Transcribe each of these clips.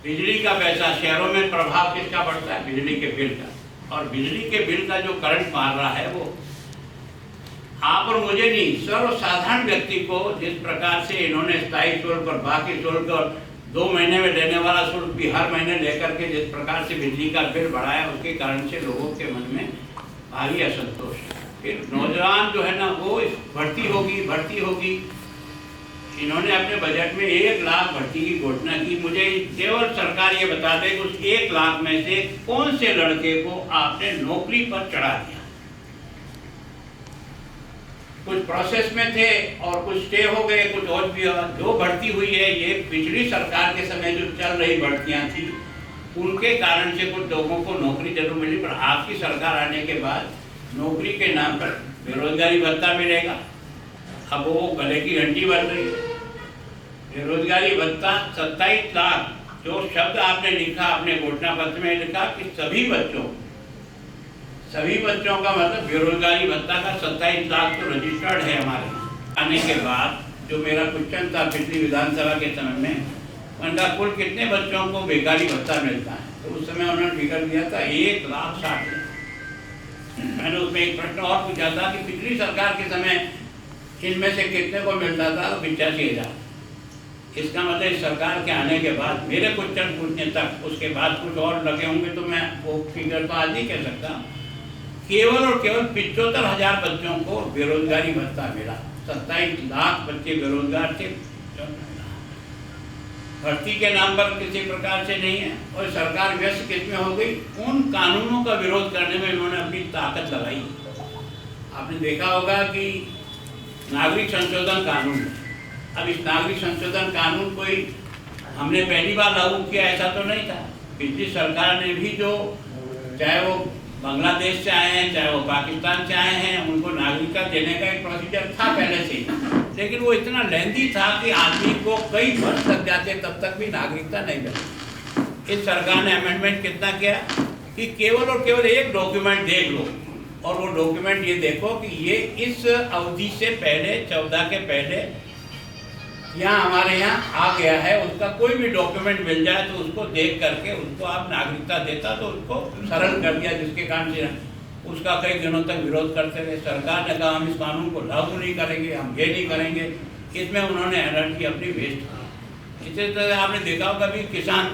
बिजली का पैसा, शहरों में प्रभाव किसका पड़ता है? बिजली के बिल का। और बिजली के बिल का जो करंट मार रहा है वो आप और मुझे नहीं, सर्वसाधारण व्यक्ति को जिस प्रकार से इन्होंने स्थायी शुल्क और बाकी शुल्क और 2 महीने में लेने वाला शुल्क भी हर महीने लेकर के जिस प्रकार से बिजली का बिल बढ़ाया, उसके कारण से लोगों के मन में भारी असंतोष है। फिर नौजवान जो है ना वो भर्ती होगी। इन्होंने अपने बजट में 1 लाख भर्ती की घोषणा की। मुझे केवल सरकार ये बता दे कि उस 1 लाख में से कौन से लड़के को आपने नौकरी पर चढ़ा दिया। कुछ प्रोसेस में थे और कुछ स्टे हो गए, कुछ और भी। जो भर्ती हुई है ये पिछली सरकार के समय जो चल रही भर्तियां थी उनके कारण से कुछ लोगों को नौकरी जरूर मिली, पर आपकी सरकार आने के बाद नौकरी के नाम पर बेरोजगारी भत्ता मिलेगा। अब वो गले की घंटी बन रही है। बेरोजगारी भत्ता 27 लाख, जो शब्द आपने लिखा अपने घोषणा पत्र में लिखा कि सभी बच्चों का मतलब बेरोजगारी भत्ता का 27 लाख तो रजिस्टर्ड है हमारे। आने के बाद जो मेरा क्वेश्चन था पिछली विधानसभा के समय में, उनका कुल कितने बच्चों को बेकारी भत्ता मिलता है, तो उस समय उन्होंने फिगर दिया था 1,60,000। मैंने उसमें एक प्रश्न और पूछा था कि पिछली सरकार के समय इनमें से कितने को मिलता था, तो 85,000। इसका मतलब इस सरकार के आने के बाद मेरे क्वेश्चन पूछने तक उसके बाद कुछ और लगे होंगे, तो मैं वो फिगर तो आज ही कह सकता हूँ। केवल और केवल 75,000 बच्चों को बेरोजगारी भत्ता मिला। 27 लाख बच्चे बेरोजगार थे। भर्ती के नाम पर किसी प्रकार से नहीं है। और सरकार व्यस्त किसमें हो गई? उन कानूनों का विरोध करने में इन्होंने अपनी ताकत लगाई। आपने देखा होगा कि नागरिक संशोधन कानून, अब इस नागरिक संशोधन कानून कोई हमने पहली बार लागू किया ऐसा तो नहीं था। पिछली सरकार ने भी जो, चाहे वो बांग्लादेश से आए हैं चाहे वो पाकिस्तान से आए हैं, उनको नागरिकता देने का एक प्रोसीजर था पहले से ही, लेकिन वो इतना लेंदी था कि आदमी को कई वर्ष लग जाते तब तक भी नागरिकता नहीं मिलती। इस सरकार ने अमेंडमेंट कितना किया कि केवल और केवल एक डॉक्यूमेंट देख लो, और वो डॉक्यूमेंट ये देखो कि ये इस अवधि से पहले 14 के पहले यहाँ हमारे यहाँ आ गया है, उसका कोई भी डॉक्यूमेंट मिल जाए तो उसको देख करके उसको आप नागरिकता देता, तो उसको सरल कर दिया, जिसके कारण से उसका कई दिनों तक विरोध करते रहे। सरकार ने कहा हम इस कानून को लागू नहीं करेंगे, हम ये नहीं करेंगे। इसमें उन्होंने एनर्जी अपनी वेस्ट की। इसी तरह आपने देखा होगा भी किसान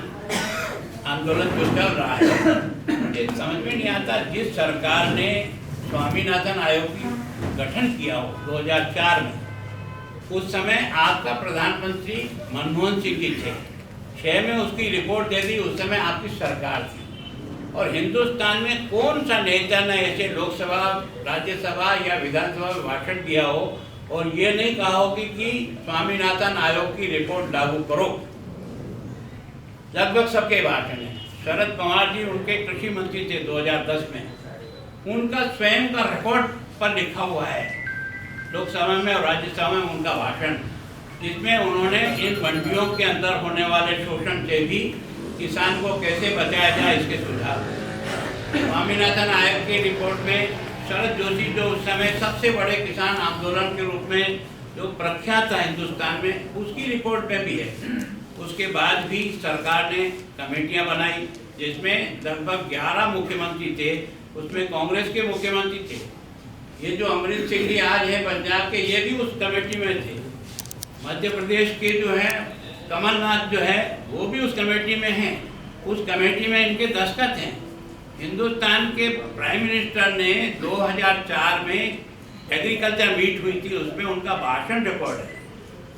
आंदोलन जो चल रहा है, ये समझ में नहीं आता। जिस सरकार ने स्वामीनाथन आयोग की गठन किया हो 2004 में, उस समय आपका प्रधानमंत्री मनमोहन सिंह जी थे। 6 में उसकी रिपोर्ट दे दी, उस समय आपकी सरकार थी। और हिंदुस्तान में कौन सा नेता ने ऐसे लोकसभा, राज्यसभा या विधानसभा में भाषण दिया हो और ये नहीं कहा हो कि स्वामीनाथन आयोग की रिपोर्ट लागू करो? लगभग सबके भाषण है। शरद पवार जी उनके कृषि मंत्री थे 2010 में, उनका स्वयं का रिकॉर्ड पर लिखा हुआ है लोकसभा में और राज्यसभा में उनका भाषण, जिसमें उन्होंने इन मंडियों के अंदर होने वाले शोषण से भी किसान को कैसे बचाया जाए इसके सुझाव। स्वामीनाथन आयोग की रिपोर्ट में शरद जोशी जो उस समय सबसे बड़े किसान आंदोलन के रूप में जो प्रख्यात था हिंदुस्तान में, उसकी रिपोर्ट में भी है। उसके बाद भी सरकार ने कमेटियां बनाई जिसमें लगभग 11 मुख्यमंत्री थे, उसमें कांग्रेस के मुख्यमंत्री थे। ये जो अमरिंदर सिंह जी आज है पंजाब के, ये भी उस कमेटी में थे। मध्य प्रदेश के जो है कमलनाथ जो है वो भी उस कमेटी में हैं। उस कमेटी में इनके दस्तखत हैं। हिंदुस्तान के प्राइम मिनिस्टर ने 2004 में एग्रीकल्चर मीट हुई थी, उसमें उनका भाषण रिकॉर्ड है।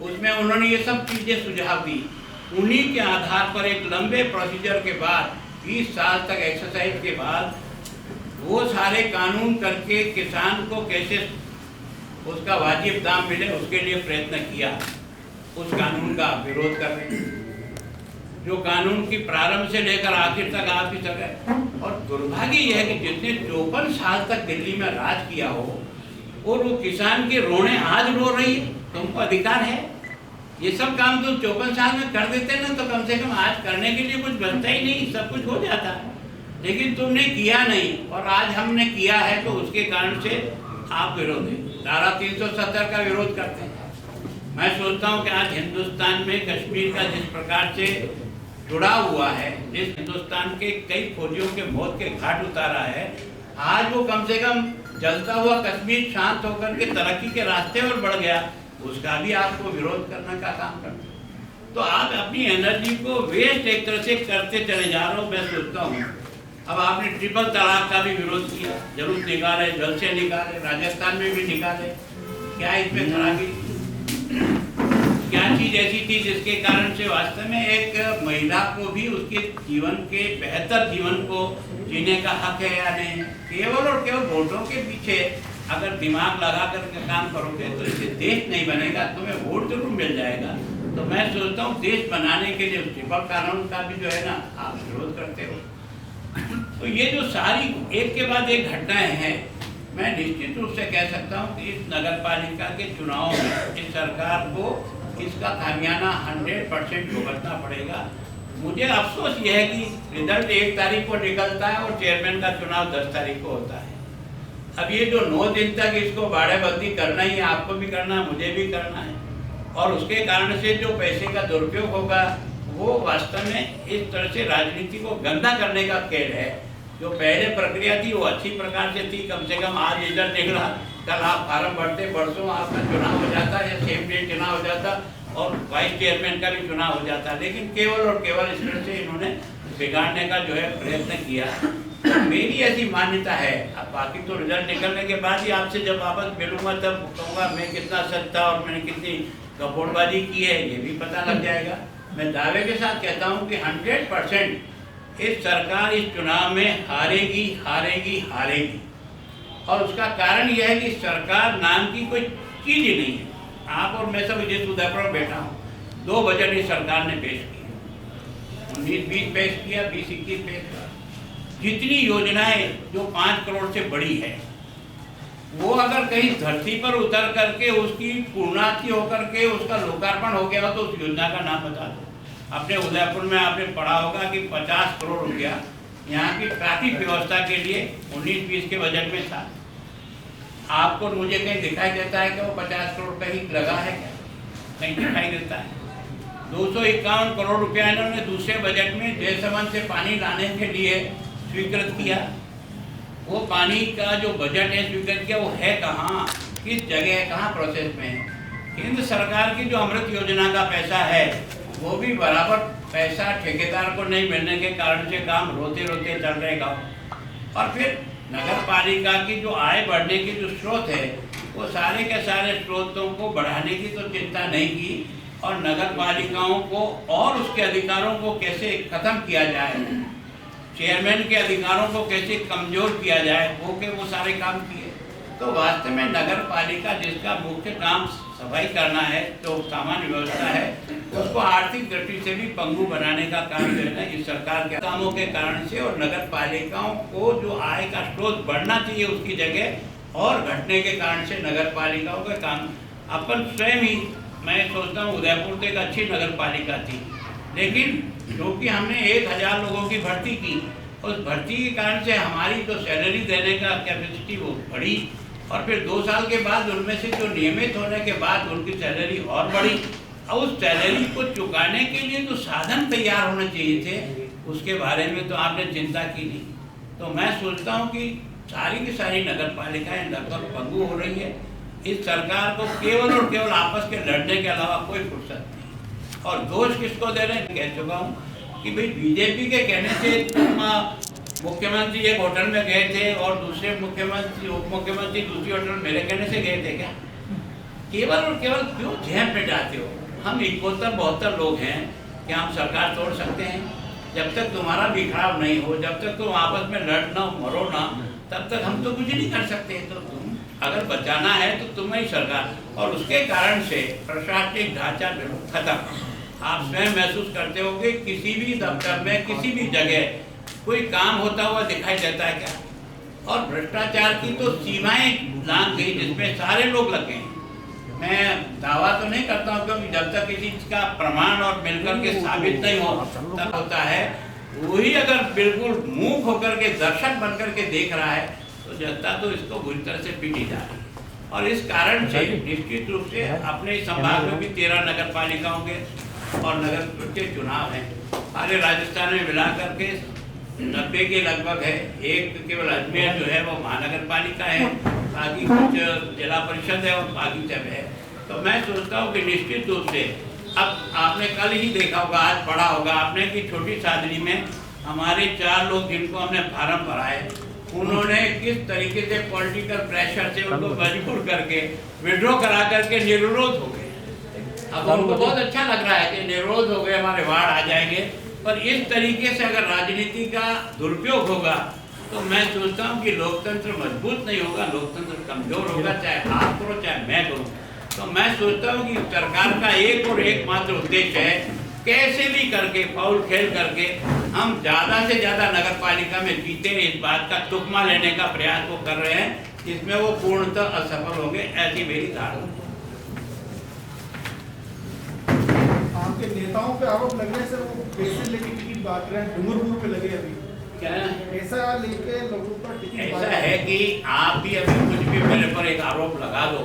उसमें उन्होंने ये सब चीज़ें सुझाव दी। उन्हीं के आधार पर एक लंबे प्रोसीजर के बाद 20 साल तक एक्सरसाइज के बाद वो सारे कानून करके किसान को कैसे उसका वाजिब दाम मिले उसके लिए प्रयत्न किया। उस कानून का विरोध कर रहे हैं, जो कानून की प्रारंभ से लेकर आखिर तक आप ही सके। और दुर्भाग्य यह है कि जिसने 54 साल तक दिल्ली में राज किया हो और वो किसान के रोने आज रो रही है, तुमको अधिकार है। ये सब काम तुम 54 साल में कर देते ना, तो कम से कम आज करने के लिए कुछ बनता ही नहीं, सब कुछ हो जाता। लेकिन तुमने किया नहीं, और आज हमने किया है तो उसके कारण से आप विरोधी धारा 370 का विरोध करते हैं। मैं सोचता हूँ कि आज हिंदुस्तान में कश्मीर का जिस प्रकार से जुड़ा हुआ है, जिस हिंदुस्तान के कई फौजियों के मौत के घाट उतारा है, आज वो कम से कम जलता हुआ कश्मीर शांत होकर के तरक्की के रास्ते पर बढ़ गया, उसका भी आपको विरोध करने का काम करते हो। तो आप अपनी एनर्जी को वेस्ट एक तरह से करते चले जा रहे हो। मैं सोचता हूँ अब आपने ट्रिपल तलाक का भी विरोध किया, जरूर निकाले, जल्द से निकाले, राजस्थान में भी निकाले, क्या इसमें खराबी, क्या चीज ऐसी थी जिसके कारण से वास्तव में एक महिला को भी उसके जीवन के बेहतर जीवन को जीने का हक है या नहीं? केवल और केवल वोटों के पीछे अगर दिमाग लगा कर काम करोगे तो इससे देश नहीं बनेगा। तुम्हें वोट जरूर मिल जाएगा। तो मैं सोचता हूँ देश बनाने के लिए ट्रिपल कानून का भी जो है ना आप विरोध करते हो। तो ये जो सारी एक के बाद एक घटनाएं हैं, मैं निश्चित रूप से कह सकता हूँ कि इस नगर पालिका के चुनाव में इस सरकार को इसका खामियाना 100% भुगतना पड़ेगा। मुझे अफसोस ये है कि रिजल्ट 1 तारीख को निकलता है और चेयरमैन का चुनाव 10 तारीख को होता है। अब ये जो 9 दिन तक इसको बाड़ेबंदी करना ही है, आपको भी करना है, मुझे भी करना है, और उसके कारण से जो पैसे का दुरुपयोग होगा वो वास्तव में इस तरह से राजनीति को गंदा करने का खेल है। जो पहले प्रक्रिया थी वो अच्छी प्रकार से थी, कम से कम आज रिजल्ट निकला, कल आप फार्म भरते, परसों आपका चुनाव हो जाता या सेम डे चुनाव हो जाता और वाइस चेयरमैन का भी चुनाव हो जाता। लेकिन केवल और केवल इस तरह से इन्होंने बिगाड़ने का जो है प्रयत्न किया। तो मेरी ऐसी मान्यता है, अब बाकी तो रिजल्ट निकलने के बाद ही आपसे जब वापस मिलूंगा तब कहूँगा मैं कितना सच था और मैंने कितनी कपोड़बाजी की है, ये भी पता लग जाएगा। मैं दावे के साथ कहता हूँ कि 100% इस सरकार इस चुनाव में हारेगी हारेगी हारेगी। और उसका कारण यह है कि सरकार नाम की कोई चीज ही नहीं है। आप और मैं सब जिस उदयपुर में बैठा हूँ, 2 बजट इस सरकार ने पेश किए, 19-20 पेश किया, 20-21 पेश किया। जितनी योजनाएं जो 5 करोड़ से बड़ी है वो अगर कहीं धरती पर उतर करके उसकी पूर्णाति होकर के उसका लोकार्पण हो गया तो उस योजना का नाम बता दो। अपने उदयपुर में आपने पढ़ा होगा कि 50 करोड़ रुपया यहाँ की ट्रैफिक व्यवस्था के लिए 19-20 के बजट में था। आपको मुझे कहीं दिखाई देता है कि वो 50 करोड़ कहीं लगा है क्या? कहीं दिखाई देता है। 251 करोड़ रुपया इन्होंने दूसरे बजट में जयसमंद से पानी लाने के लिए स्वीकृत किया। वो पानी का जो बजट है स्वीकृत किया, वो है कहाँ, किस जगह है, कहाँ प्रोसेस में है? केंद्र सरकार की जो अमृत योजना का पैसा है वो भी बराबर पैसा ठेकेदार को नहीं मिलने के कारण से काम रोते रोते चल रहेगा। और फिर नगर पालिका की जो आय बढ़ने की जो स्रोत है वो सारे के सारे स्रोतों को बढ़ाने की तो चिंता नहीं की, और नगर पालिकाओं को और उसके अधिकारों को कैसे खत्म किया जाए, चेयरमैन के अधिकारों को कैसे कमजोर किया जाए, वो सारे काम किए। तो वास्तव में नगर पालिका जिसका मुख्य काम सफाई करना है, जो सामान्य व्यवस्था है, उसको आर्थिक दृष्टि से भी पंगु बनाने का काम जो है ना इस सरकार के कामों के कारण से, और नगर पालिकाओं को जो आय का स्रोत बढ़ना चाहिए उसकी जगह और घटने के कारण से नगर पालिकाओं का काम अपन स्वयं ही, मैं सोचता हूँ उदयपुर तो एक अच्छी नगर पालिका थी, लेकिन क्योंकि हमने 1000 लोगों की भर्ती की, उस भर्ती के कारण से हमारी जो सैलरी देने का कैपेसिटी वो बढ़ी, और फिर 2 साल के बाद उनमें से जो नियमित होने के बाद उनकी सैलरी और बढ़ी। और उस सैलरी को चुकाने के लिए जो साधन तैयार होने चाहिए थे उसके बारे में तो आपने चिंता की नहीं। तो मैं सोचता हूँ कि सारी की सारी नगर पालिकाएँ लगभग पंगु हो रही है। इस सरकार को केवल और केवल आपस के लड़ने के अलावा कोई फुर्सत नहीं। और दोष किसको दे रहे हैं? कह चुका हूँ कि भाई बीजेपी के कहने से तुम मुख्यमंत्री एक होटल में गए थे और दूसरे मुख्यमंत्री उप मुख्यमंत्री दूसरी होटल मेरे कहने से गए थे क्या? केवल और केवल क्यों जहम पे जाते हो? हम 71-72 लोग हैं, क्या हम सरकार तोड़ सकते हैं? जब तक तुम्हारा बिखराव नहीं हो, जब तक तुम आपस में लड़ना मरो ना, तब तक हम तो कुछ नहीं कर सकते। तो तुम अगर बचाना है तो तुम्हें ही सरकार, और उसके कारण से प्रशासनिक ढांचा बिल्कुल खत्म। आप स्वयं महसूस करते हो कि किसी भी दफ्तर में किसी भी जगह कोई काम होता हुआ दिखाई देता है क्या? और भ्रष्टाचार की तो सीमाएं लांघ गई जिसमें सारे लोग लग गए। मैं दावा तो नहीं करता हूँ क्योंकि जब तक किसी चीज का प्रमाण और मिलकर के साबित नहीं हो तब होता है। वही अगर बिल्कुल मूक होकर के दर्शक बनकर के देख रहा है तो जनता तो इसको बुरी तरह से पीटी जा रही है। और इस कारण से निश्चित रूप से अपने संभाग में भी 13 नगर पालिकाओं के और नगर के चुनाव हैं। सारे राजस्थान में मिला करके 90 के लगभग है। एक केवल अजमेर जो है वो महानगर पालिका है, बाकी कुछ जिला परिषद है और बाकी सब है। तो मैं सोचता हूँ कि निश्चित रूप से अब आपने कल ही देखा होगा, आज पढ़ा होगा आपने कि छोटी सादड़ी में हमारे 4 लोग जिनको हमने फार्म भराए, उन्होंने किस तरीके से पॉलिटिकल प्रेशर से उनको मजबूर करके विड्रॉ करा करके निर्विरोध हो गए। अब उनको बहुत अच्छा लग रहा है कि निर्विरोध हो गए, हमारे वार्ड आ जाएंगे। पर इस तरीके से अगर राजनीति का दुरुपयोग होगा तो मैं सोचता हूँ कि लोकतंत्र मजबूत नहीं होगा, लोकतंत्र कमजोर होगा, चाहे आप करो चाहे मैं करूँ। तो मैं सोचता हूँ कि सरकार का एक और एकमात्र उद्देश्य है, कैसे भी करके फाउल खेल करके हम ज़्यादा से ज़्यादा नगर पालिका में जीते, इस बात का तुकमा लेने का प्रयास वो कर रहे हैं। इसमें वो पूर्णतः असफल होंगे, ऐसी मेरी धारणा। आपके नेताओं पे आरोप लगने से वो पैसे लेके टिकट बांट रहे हैं, डूंगरपुर पे लगे अभी क्या पैसा लेके लोगों पर टिकट। ऐसा है कि आप भी अभी कुछ भी मेरे पर एक आरोप लगा दो,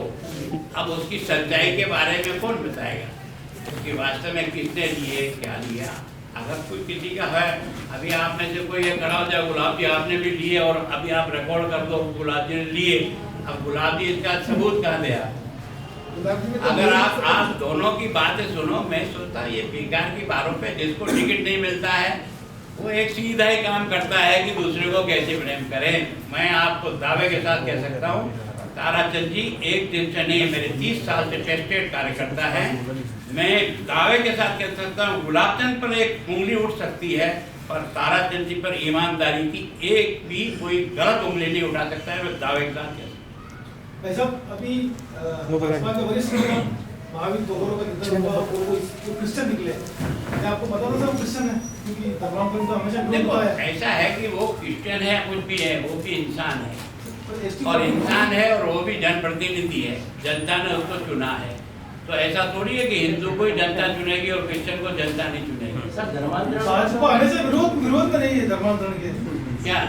अब उसकी सच्चाई के बारे में कौन बताएगा कि वास्तव में किसने लिए क्या लिया। अगर कोई किसी का है, अभी आप में से कोई ये खड़ा हो जाए गुलाब जी आपने भी लिए और अभी आप रिकॉर्ड कर दो गुलाब जी ने लिए, अब गुलाब जी इसका सबूत कहाँ दे आप? अगर आप दोनों की बातें सुनो, मैं सोचता ये बेकार की बातों पे जिसको टिकट नहीं मिलता है वो एक सीधा ही काम करता है कि दूसरे को कैसे ब्लेम करें। मैं आपको दावे के साथ कह सकता हूँ ताराचंद जी एक दिन से नहीं, मेरे 30 साल से टेस्टेड कार्यकर्ता है। मैं दावे के साथ कह सकता हूँ गुलाबचंद पर एक उंगली उठ सकती है, पर ताराचंद जी पर ईमानदारी की एक भी कोई गलत उंगली नहीं उठा सकता है। मैं दावे के साथ भाई साहब अभी भाजपा के वरिष्ठ नेता महावीर दोहरों का निधन हुआ और वो क्रिश्चियन निकले, क्या आपको पता था क्रिश्चियन है? क्योंकि धर्मांतरण तो हमेशा देखो ऐसा है कि वो क्रिश्चियन है, कुछ भी है, वो भी इंसान है और इंसान है और वो भी जनप्रतिनिधि है, जनता ने उसको चुना है। तो ऐसा थोड़ी है कि हिंदू को ही जनता चुनेगी और क्रिश्चियन को जनता नहीं चुनेगी। सर धर्मांतरण भाजपा हमेशा विरोध में नहीं है धर्मांतरण के। क्या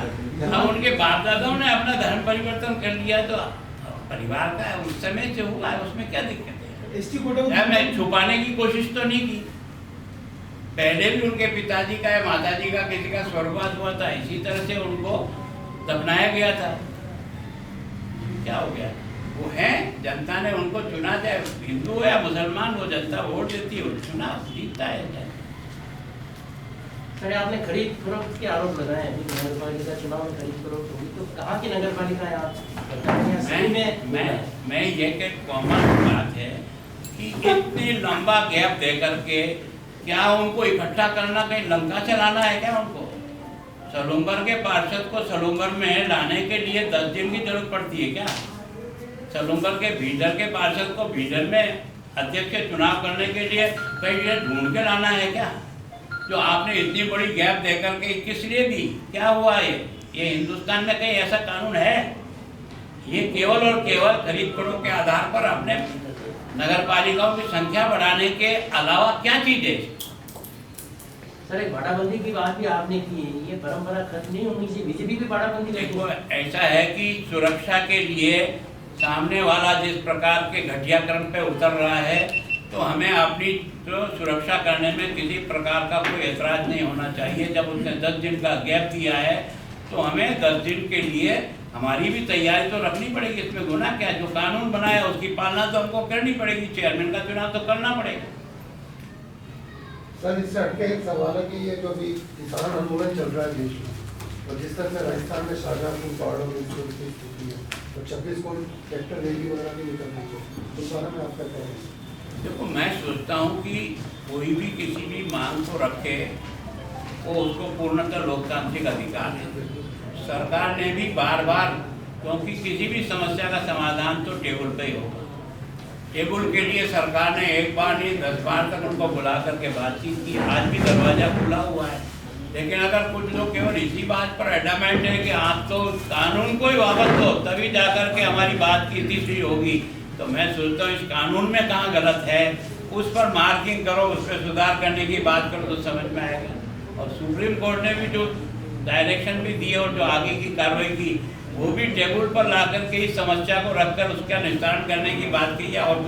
अब उनके बाप दादाओं ने अपना धर्म परिवर्तन कर लिया तो परिवार का है, उस समय से हुआ है, उसमें क्या दिक्कत है? मैं छुपाने की कोशिश तो नहीं की। पहले भी उनके पिताजी का या माताजी का किसी का स्वर्गवास हुआ था, इसी तरह से उनको दफनाया गया था। क्या हो गया? वो है, जनता ने उनको चुना, चाहे हिंदू हो या मुसलमान, वो जनता वोट देती है, चुना जीतता है। सर आपने खरीद फरोख्त के आरोप लगाए हैं, नगर पालिका चुनाव में खरीद फरोख्त होगी, तो कहाँ की नगर पालिका है आप? मैं ये कि कॉमन बात है कि इतनी लंबा गैप दे करके क्या उनको इकट्ठा करना, कहीं लंका चलाना है क्या उनको? सलूंबर के पार्षद को सलूंबर में लाने के लिए 10 दिन की जरूरत पड़ती है क्या? सलूंबर के भीतर के पार्षद को भीतर में अध्यक्ष के चुनाव करने के लिए कहीं ढूंढ के लाना है क्या? जो आपने इतनी बड़ी गैप देकर के किस लिए दी? क्या हुआ ये हिंदुस्तान में कहीं ऐसा कानून है? ये केवल और केवल खरीद फरोख्त के आधार पर अपने नगर पालिकाओं की संख्या बढ़ाने के अलावा क्या चीज है? सर एक भाड़ाबंदी की बात भी आपने की है, ये परंपरा खत्म नहीं होनी चाहिए। बीजेपी भी भाड़ाबंदी देखो ऐसा है कि सुरक्षा के लिए सामने वाला जिस प्रकार के घटिया क्रम पे उतर रहा है, तो हमें अपनी तो सुरक्षा करने में किसी प्रकार का कोई ऐतराज नहीं होना चाहिए। जब उसने 10 दिन का गैप दिया है तो हमें 10 दिन के लिए हमारी भी तैयारी तो रखनी पड़ेगी। इसमें गुनाह क्या? जो कानून बनाया उसकी पालना तो हमको करनी पड़ेगी। चेयरमैन का चुनाव तो करना पड़ेगा। सर इससे हटके एक सवाल है कि ये जो भी किसान आंदोलन चल रहा है देश में, और जिस तरह से राजस्थान में शाहजहांपुर पहाड़ों में स्थिति है, तो 26 को ट्रैक्टर रैली वगैरह भी निकलनी चाहिए, उस बारे में आपका क्या है? देखो मैं सोचता हूँ कि कोई भी किसी भी मांग को रखे वो उसको पूर्णतः लोकतांत्रिक अधिकार है। सरकार ने भी बार बार, क्योंकि किसी भी समस्या का समाधान तो टेबल पे ही होगा, टेबल के लिए सरकार ने एक बार नहीं 10 बार तक उनको बुला करके बातचीत की। आज भी दरवाजा खुला हुआ है, लेकिन अगर कुछ लोग केवल इसी बात पर एडमेंट है कि आप तो कानून को ही वापस दो तभी जाकर के हमारी बात की तीसरी होगी, तो मैं सोचता हूँ इस कानून में कहाँ गलत है उस पर मार्किंग करो, उस पर सुधार करने की बात करो तो समझ में आएगा। और सुप्रीम कोर्ट ने भी जो डायरेक्शन भी दिए और जो आगे की कार्रवाई की वो भी टेबल पर ला करके इस समस्या को रखकर उसका निस्तारण करने की बात की है। और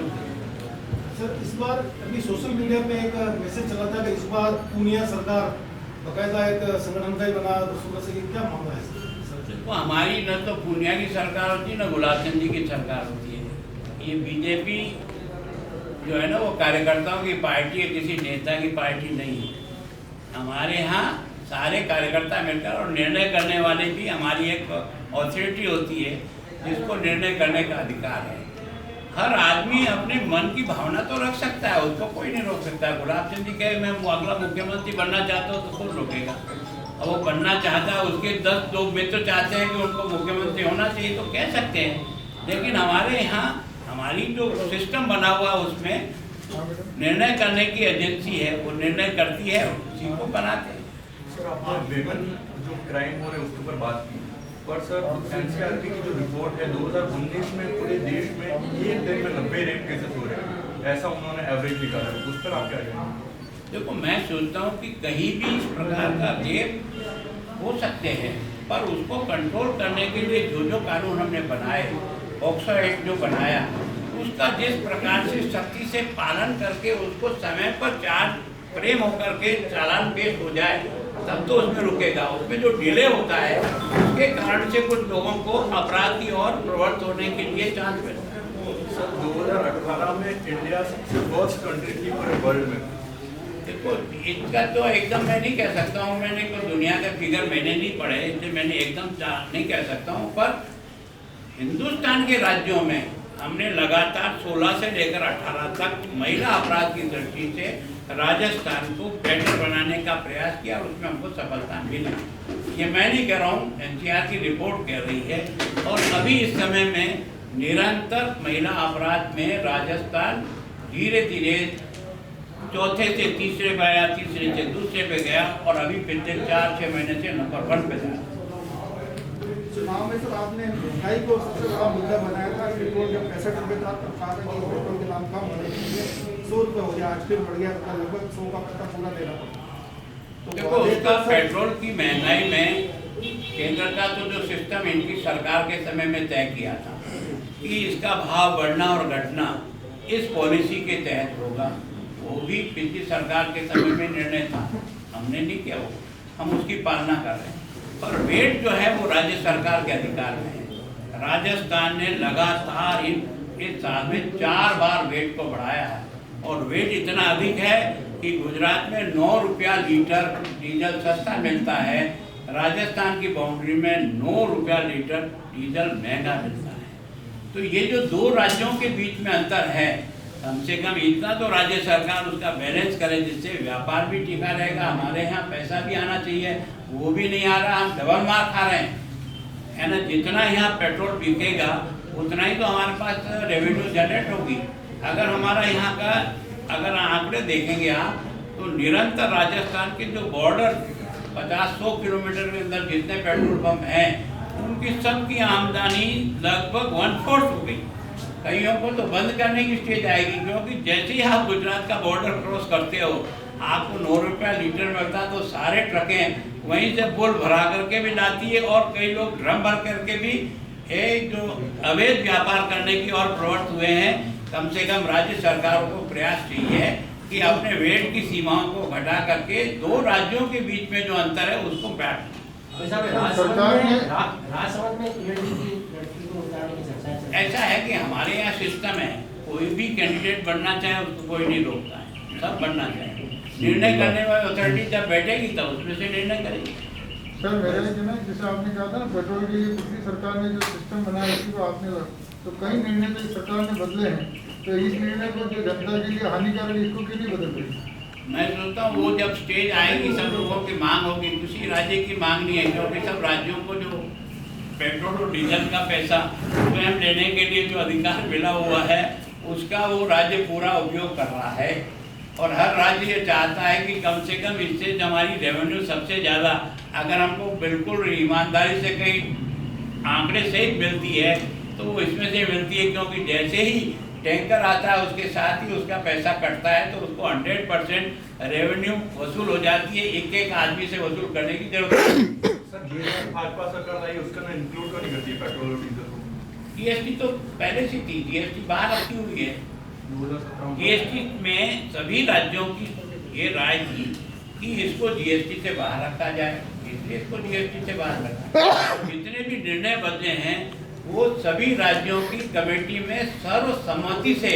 सर इस बार अभी सोशल मीडिया पे एक मैसेज चला था कि इस बार पूर्णिया सरकार बकायदा एक संगठन का ही बना, तो सुबह से क्या मामला है सर? देखो, हमारी न तो पूर्णिया की सरकार होती है, न गुलाब चंद जी की सरकार होती है। ये बीजेपी जो है ना, वो कार्यकर्ताओं की पार्टी है, किसी नेता की पार्टी नहीं है। हमारे यहाँ सारे कार्यकर्ता मिलकर, और निर्णय करने वाले भी हमारी एक अथॉरिटी होती है जिसको निर्णय करने का अधिकार है। हर आदमी अपने मन की भावना तो रख सकता है, उसको कोई नहीं रोक सकता है। गुलाब चंद जी कहे मैं अगला मुख्यमंत्री बनना चाहता हूँ तो कौन रोकेगा? अब वो बनना चाहता है, उसके 10 लोग मित्र चाहते हैं कि उनको मुख्यमंत्री होना चाहिए तो कह सकते हैं। लेकिन हमारे यहाँ हमारी जो सिस्टम बना हुआ है उसमें निर्णय करने की एजेंसी है, वो निर्णय करती है, उसी को बनाते हैं। सर आपने वेपन जो क्राइम हो रहे हैं उसके ऊपर बात की, पर सर एनसीआरबी की जो रिपोर्ट है 2019 में पूरे देश में एक दिन में 90 रेप केसेस हो रहे हैं, ऐसा उन्होंने एवरेज निकाला है, उस पर आप क्या कहेंगे? देखो, मैं सोचता हूँ कि कहीं भी इस प्रकार का रेप हो सकते हैं, पर उसको कंट्रोल करने के लिए जो जो कानून हमने बनाए, पॉक्सो एक्ट जो बनाया, उसका जिस प्रकार से सख्ती से पालन करके उसको समय पर चार्ज प्रेम होकर के चालान पेश हो जाए, तब तो उसमें रुकेगा। उसमें जो डिले होता है उसके कारण से कुछ लोगों को अपराध की ओर प्रवृत्त होने के लिए चांस मिलता है। सर 2018 में इंडिया सबसे वर्स्ट कंट्री थी पूरे वर्ल्ड में। देखो, इसका तो एकदम मैं नहीं कह सकता हूँ, मैंने कोई दुनिया का फिगर मैंने नहीं पढ़े, इसलिए मैंने एकदम नहीं कह सकता हूँ। पर हिंदुस्तान के राज्यों में हमने लगातार 16 से लेकर 18 तक महिला अपराध की दृष्टि से राजस्थान को बेटर बनाने का प्रयास किया और उसमें हमको सफलता मिली। ये मैं नहीं कह रहा हूँ, एनसीआर की रिपोर्ट कह रही है। और अभी इस समय में निरंतर महिला अपराध में राजस्थान धीरे धीरे चौथे से तीसरे पे आया, तीसरे से दूसरे पे गया, और अभी पिछले 4-6 महीने से नंबर 1 पे जा। चुनाव में सर आपने महंगाई को सबसे बड़ा मुद्दा बनाया था। पेट्रोल जब 65 रुपये था तब कहा था कि पेट्रोल के दाम कम होने चाहिए, 100 रुपये हो गया, आज फिर बढ़ गया, लगभग 100 का पत्ता पूरा देना पड़ा। तो देखो, उसका पेट्रोल की महंगाई में केंद्र का तो जो सिस्टम इनकी सरकार के समय में तय किया था कि इसका भाव बढ़ना और घटना इस पॉलिसी के तहत होगा, वो भी पिछली सरकार के समय में निर्णय था, हमने नहीं किया, वो हम उसकी पालना कर रहे हैं। पर वेट जो है वो राज्य सरकार के अधिकार में है। राजस्थान ने लगातार इस साल में 4 बार वेट को बढ़ाया है, और वेट इतना अधिक है कि गुजरात में 9 रुपया लीटर डीजल सस्ता मिलता है, राजस्थान की बाउंड्री में 9 रुपया लीटर डीजल महंगा मिलता है। तो ये जो 2 राज्यों के बीच में अंतर है, कम से कम इतना तो राज्य सरकार उसका बैलेंस करे, जिससे व्यापार भी टिका रहेगा, हमारे यहाँ पैसा भी आना चाहिए, वो भी नहीं आ रहा, हम डबल मार खा रहे हैं, है ना। जितना यहाँ पेट्रोल बिकेगा उतना ही तो हमारे पास रेवेन्यू जनरेट होगी। अगर हमारा यहाँ का अगर आंकड़े देखेंगे आप, तो निरंतर राजस्थान के जो बॉर्डर 50-100 किलोमीटर के अंदर जितने पेट्रोल पंप हैं, उनकी सबकी आमदनी लगभग 1/4 हो गई। कईयों को तो बंद करने की स्टेज आएगी, क्योंकि जैसे ही आप गुजरात का बॉर्डर क्रॉस करते हो, आपको 9 रुपया लीटर मिलता, तो सारे ट्रकें वहीं से फुल भरा करके भी लाती है, और कई लोग ड्रम भर करके भी एक जो अवैध व्यापार करने की ओर प्रवृत्त हुए हैं। कम से कम राज्य सरकारों को प्रयास चाहिए कि अपने वेट की सीमाओं को घटा करके 2 राज्यों के बीच में जो अंतर है उसको बैठ। ऐसा है कि हमारे यहाँ सिस्टम है, कोई भी कैंडिडेट बनना चाहे उसको कोई नहीं रोकता है, सब बनना चाहे। निर्णय करने वाली अथॉरिटी जब बैठेगी तब उसमें से निर्णय करेगी। सर मेरा कहना है, जैसे आपने कहा था ना पेट्रोल के लिए पिछली सरकार ने जो सिस्टम बनाया उसी को आपने, तो कई निर्णय तो सरकार ने बदले हैं, तो इस निर्णय को जो जनता के लिए हानिकारक, इसको क्यों नहीं बदल रही? मैं सोचता हूँ वो जब स्टेज आएगी, सब लोगों की मांग होगी, किसी राज्य की मांग नहीं है, क्योंकि सब राज्यों को जो पेट्रोल और डीजल का पैसा स्वयं लेने के लिए जो अधिकार मिला हुआ है, उसका वो राज्य पूरा उपयोग कर रहा है। और हर राज्य ये चाहता है कि कम से कम इससे जो हमारी रेवेन्यू सबसे ज़्यादा, अगर हमको बिल्कुल ईमानदारी से कहीं आंकड़े सहित मिलती है तो वो इसमें से मिलती है, क्योंकि जैसे ही टैंकर आता है उसके साथ ही उसका पैसा कटता है, तो उसको 100% रेवेन्यू वसूल हो जाती है, एक आदमी से वसूल करने की जरूरत है। सर जीएसटी भाजपा सरकार आई, उसका ना इंक्लूड क्यों नहीं करती पेट्रोल और डीजल को? जीएसटी तो पहले से थी, जीएसटी बाहर रखी हुई है, 2017 जीएसटी में सभी राज्यों की ये राय थी कि इसको जीएसटी से बाहर रखा जाए, इसलिए इसको जीएसटी से बाहर रखा। जितने भी निर्णय बदले हैं वो सभी राज्यों की कमेटी में सर्वसम्मति से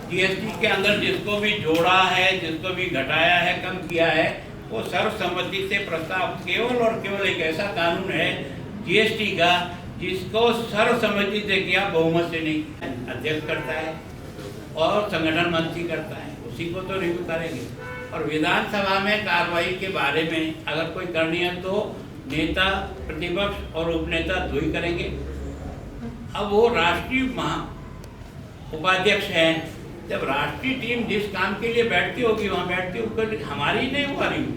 जीएसटी के अंदर जिसको भी जोड़ा है, जिसको भी घटाया है, कम किया है, वो सर्वसम्मति से प्रस्ताव केवल और केवल एक ऐसा कानून है जीएसटी का जिसको सर्वसम्मति से किया, बहुमत से नहीं। अध्यक्ष करता है और संगठन मंत्री करता है, उसी को तो रिव्यू करेंगे। और विधानसभा में कार्रवाई के बारे में अगर कोई करनी है तो नेता, प्रतिपक्ष और उपनेता दो ही करेंगे। अब वो राष्ट्रीय उपाध्यक्ष हैं, जब राष्ट्रीय टीम जिस काम के लिए बैठती होगी वहाँ बैठती होगी, हमारी नहीं हुआ रिव्यू।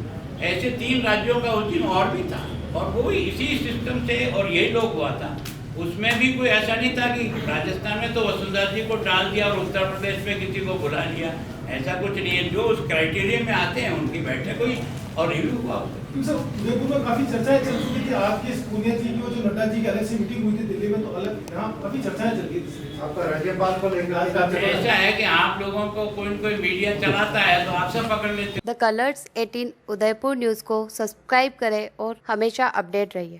ऐसे 3 राज्यों का उस दिन और भी था और वो इसी सिस्टम से और यही लोग हुआ था। उसमें भी कोई ऐसा नहीं था कि राजस्थान में तो वसुंधरा जी को डाल दिया और उत्तर प्रदेश में किसी को बुला लिया, ऐसा कुछ नहीं है। जो उस क्राइटेरिया में आते हैं उनकी बैठक हुई और रिव्यू हुआ। सर उदयपुर में काफी चर्चाएं चल चुकी थी, आपके पूनिया जी की और जो नड्डा जी की अलग से मीटिंग हुई थी दिल्ली में, तो अलग यहाँ काफी चर्चाएं चल रही थी। आपका राज्यपाल को लेकर ऐसा है कि आप लोगों को कोई न कोई मीडिया चलाता है तो आप सब पकड़ लेते हैं। द कलर्स 18 उदयपुर न्यूज़ को सब्सक्राइब करें और हमेशा अपडेट रहिए।